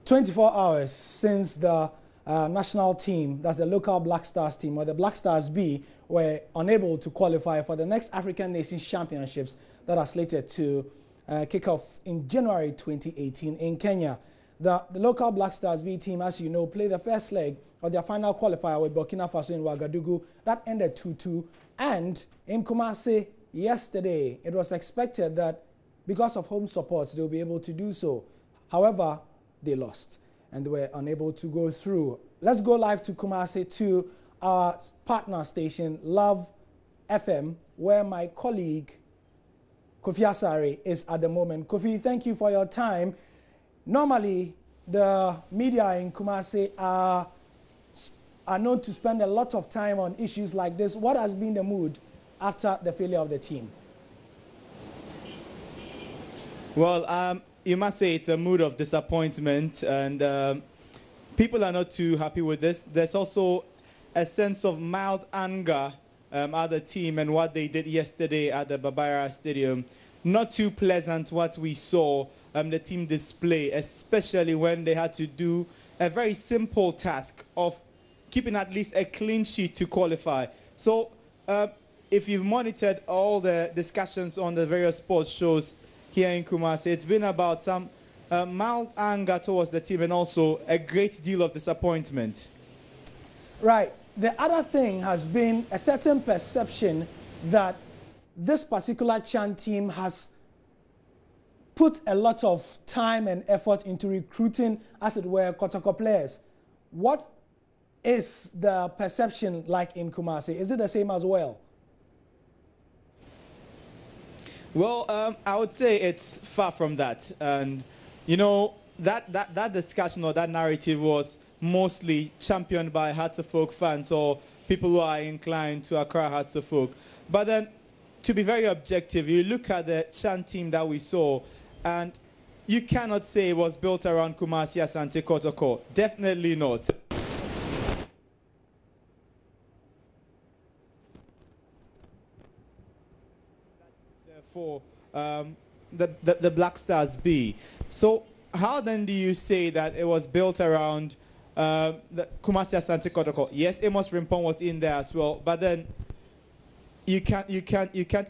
24 hours since the national team, that's the local Black Stars team, or the Black Stars B, were unable to qualify for the next African Nations Championships that are slated to kick off in January 2018 in Kenya. The local Black Stars B team, as you know, played the first leg of their final qualifier with Burkina Faso in Ouagadougou. That ended 2-2. And in Kumasi yesterday, it was expected that because of home support, they'll be able to do so. However, they lost and they were unable to go through. Let's go live to Kumasi to our partner station, Love FM, where my colleague Kofi Asare is at the moment. Kofi, thank you for your time. Normally, the media in Kumasi are known to spend a lot of time on issues like this. What has been the mood after the failure of the team? Well, you must say it's a mood of disappointment, and people are not too happy with this. There's also a sense of mild anger at the team and what they did yesterday at the Babayara Stadium. Not too pleasant what we saw the team display, especially when they had to do a very simple task of keeping at least a clean sheet to qualify. So if you've monitored all the discussions on the various sports shows here in Kumasi, it's been about some mild anger towards the team and also a great deal of disappointment. Right. The other thing has been a certain perception that this particular Chan team has put a lot of time and effort into recruiting, as it were, Kotoko players. What is the perception like in Kumasi? Is it the same as well? Well, I would say it's far from that. And, you know, that discussion or that narrative was mostly championed by Hearts of Folk fans or people who are inclined to Accra Hearts of Folk. But then, to be very objective, you look at the Chan team that we saw, and you cannot say it was built around Kumasi Asante Kotoko. Definitely not. For the Black Stars B. So how then do you say that it was built around the Kumasi Asante Kotoko? Yes, Amos Frimpong was in there as well, but then you can't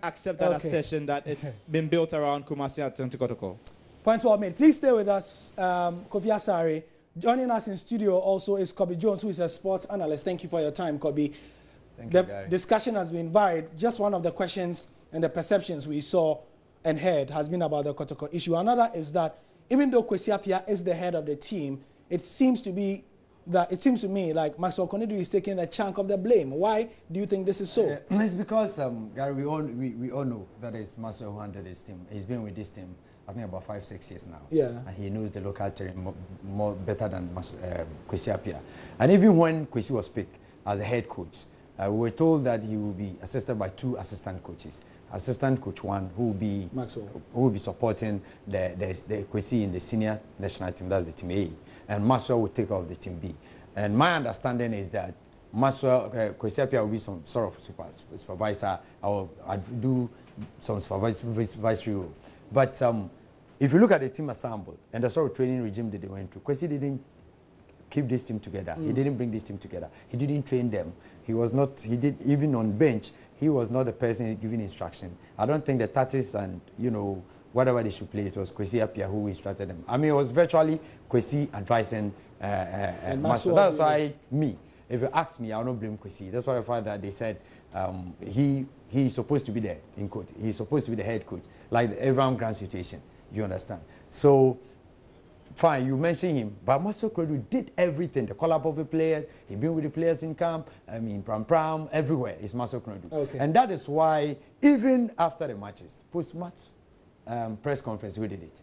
accept that assertion that it's been built around Kumasi Asante Kotoko. Point well made. Please stay with us, Kofi Asare. Joining us in studio also is Kobe Jones, who is a sports analyst. Thank you for your time, Kobe. Thank you, the discussion has been varied. Just one of the questions and the perceptions we saw and heard has been about the Kotoko issue. Another is that even though Kwesi Appiah is the head of the team, it seems to me like Maxwell Konadu is taking a chunk of the blame. Why do you think this is so? It's because, Gary, we all know that it's Maxwell who handled this team. He's been with this team, I think, about 5-6 years now. Yeah. And he knows the local terrain more better than Kwesi Appiah. And even when Kwesi was picked as a head coach, we were told that he will be assisted by 2 assistant coaches. Assistant coach 1 who will be supporting the Kwesi in the senior national team, that's the team A, and Maxwell will take off the team B. And my understanding is that Maxwell, Kwesi Appiah will be some sort of supervisor. I'll do some supervisory role. But if you look at the team assembled and the sort of training regime that they went through, Kwesi didn't keep this team together. He didn't bring this team together. He didn't train them. Even on bench, he was not the person giving instruction. I don't think the tactics and, you know, whatever they should play, it was Kwesi Appiah who instructed them. I mean, it was virtually Kwesi advising Maxwell. That's why if you ask me, I will not blame Kwesi. That's why I find that they said he's supposed to be there, in coach. He's supposed to be the head coach, like the Abraham Grant situation. You understand? So, fine, you mentioned him, but Maxwell Konadu did everything. The call-up of the players, he been with the players in camp, I mean, Pram, everywhere is Maxwell Konadu. Okay. And that is why, even after the matches, post-match press conference, who did it?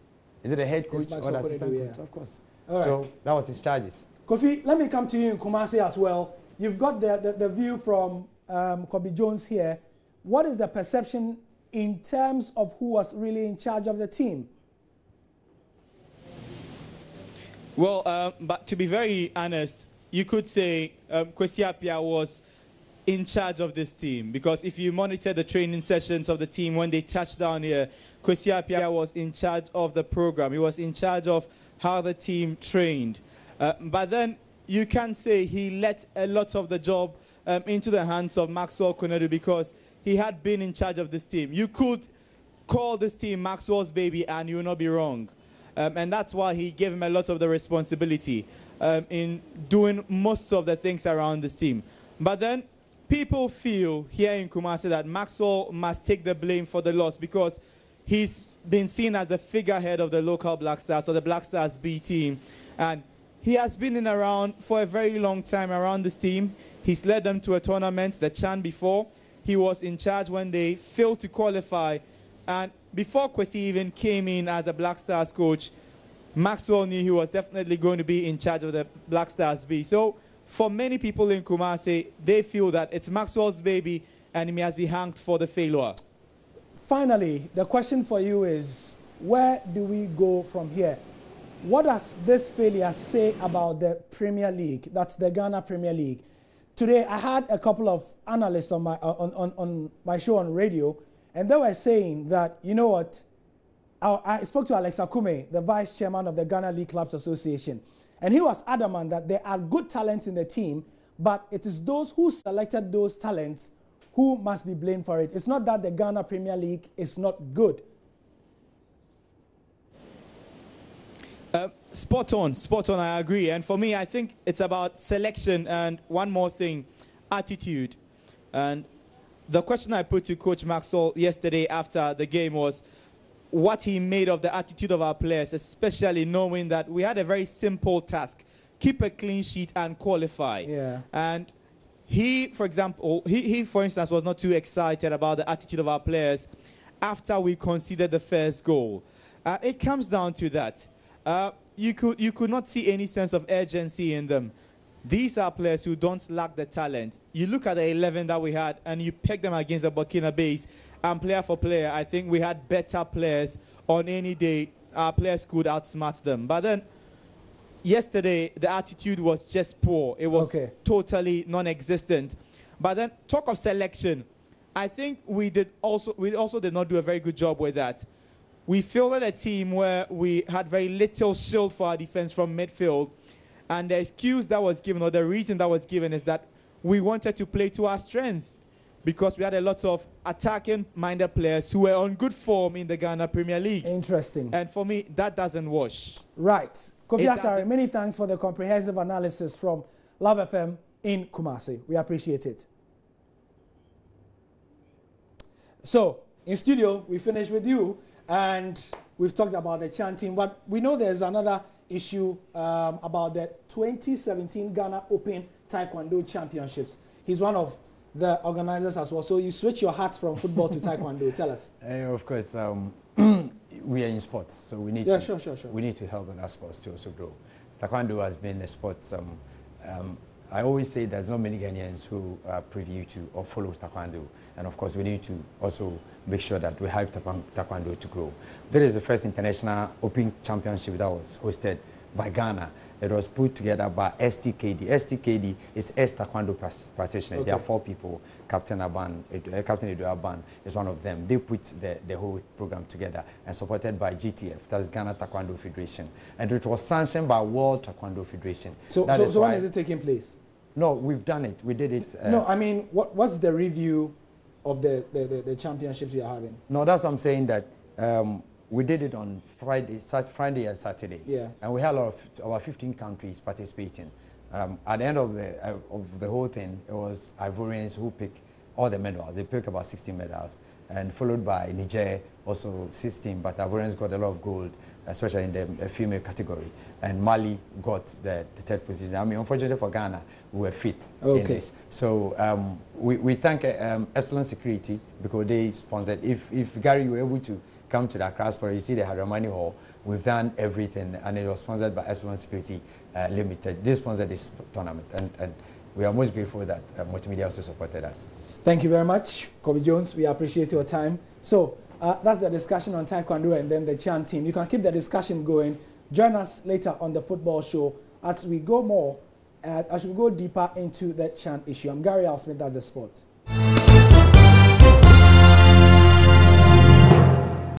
Is it the head coach or the assistant coach? Of course. Right. So that was his charges. Kofi, let me come to you in Kumasi as well. You've got the view from Kobe Jones here. What is the perception in terms of who was really in charge of the team? Well, but to be very honest, you could say Kwesi Appiah was in charge of this team, because if you monitor the training sessions of the team when they touched down here, Kwesi Appiah was in charge of the program. He was in charge of how the team trained. But then you can say he let a lot of the job into the hands of Maxwell Konadu, because he had been in charge of this team. You could call this team Maxwell's baby and you will not be wrong. And that's why he gave him a lot of the responsibility in doing most of the things around this team. But then people feel here in Kumasi that Maxwell must take the blame for the loss, because he's been seen as the figurehead of the local Black Stars, or the Black Stars B team. And he has been in around for a very long time around this team. He's led them to a tournament, the Chan, before. He was in charge when they failed to qualify. And before Kwesi even came in as a Black Stars coach, Maxwell knew he was definitely going to be in charge of the Black Stars B. So for many people in Kumasi, they feel that it's Maxwell's baby and he must be hanged for the failure. Finally, the question for you is, where do we go from here? What does this failure say about the Premier League? That's the Ghana Premier League. Today, I had a couple of analysts on my show on radio, and they were saying that, you know what, I spoke to Alex Akume, the vice chairman of the Ghana League Clubs Association, and he was adamant that there are good talents in the team, but it is those who selected those talents who must be blamed for it. It's not that the Ghana Premier League is not good. Spot on, I agree. And for me, I think it's about selection and one more thing, attitude. And the question I put to Coach Maxwell yesterday after the game was what he made of the attitude of our players, especially knowing that we had a very simple task: keep a clean sheet and qualify. Yeah. And he, for example, he for instance, was not too excited about the attitude of our players after we conceded the first goal. It comes down to that. You could not see any sense of urgency in them. These are players who don't lack the talent. You look at the 11 that we had and you peg them against the Burkina base, and player for player, I think we had better players on any day. Our players could outsmart them. But then yesterday, the attitude was just poor. It was totally non-existent. But then talk of selection, I think we also did not do a very good job with that. We fielded a team where we had very little shield for our defense from midfield. And the excuse that was given, or the reason that was given, is that we wanted to play to our strength, because we had a lot of attacking-minded players who were on good form in the Ghana Premier League. Interesting. And for me, that doesn't wash. Right. Kofi Asare, many thanks for the comprehensive analysis from Love FM in Kumasi. We appreciate it. So, in studio, we finished with you. And we've talked about the Chan team, but we know there's another issue about the 2017 Ghana Open Taekwondo Championships. He's one of the organizers as well. So you switch your hat from football to Taekwondo. Tell us. Of course, we are in sports, so we need we need to help other sports to also grow. Taekwondo has been a sport. I always say there's not many Ghanaians who are privy to or follow Taekwondo. And of course, we need to also make sure that we help Taekwondo to grow. There is the first international Open Championship that was hosted by Ghana. It was put together by STKD. STKD is Taekwondo practitioners. Okay. There are 4 people. Captain Edu Aban is one of them. They put the whole program together and supported by GTF, that is Ghana Taekwondo Federation. And it was sanctioned by World Taekwondo Federation. So when is it taking place? No, we've done it. We did it. No, I mean, what's the review of the championships you are having? No, that's what I'm saying, that we did it on Friday and Saturday. Yeah. And we had about 15 countries participating. At the end of the whole thing, it was Ivorians who picked all the medals. They picked about 16 medals, and followed by Niger, also 16, but Ivorians got a lot of gold, especially in the female category. And Mali got the 3rd position. I mean, unfortunately for Ghana, we were fifth in this. So we thank Epsilon Security, because they sponsored. If Gary, you were able to come to the Accra Sport, you see the Haramani Hall. We've done everything, and it was sponsored by Epsilon Security Limited. They sponsored this tournament, and we are most grateful that Multimedia also supported us. Thank you very much, Kobe Jones. We appreciate your time. So that's the discussion on Taekwondo and then the Chan team. You can keep the discussion going. Join us later on the football show as we go more as we go deeper into the chant issue, I'm Gary Al Smith, that's the sport.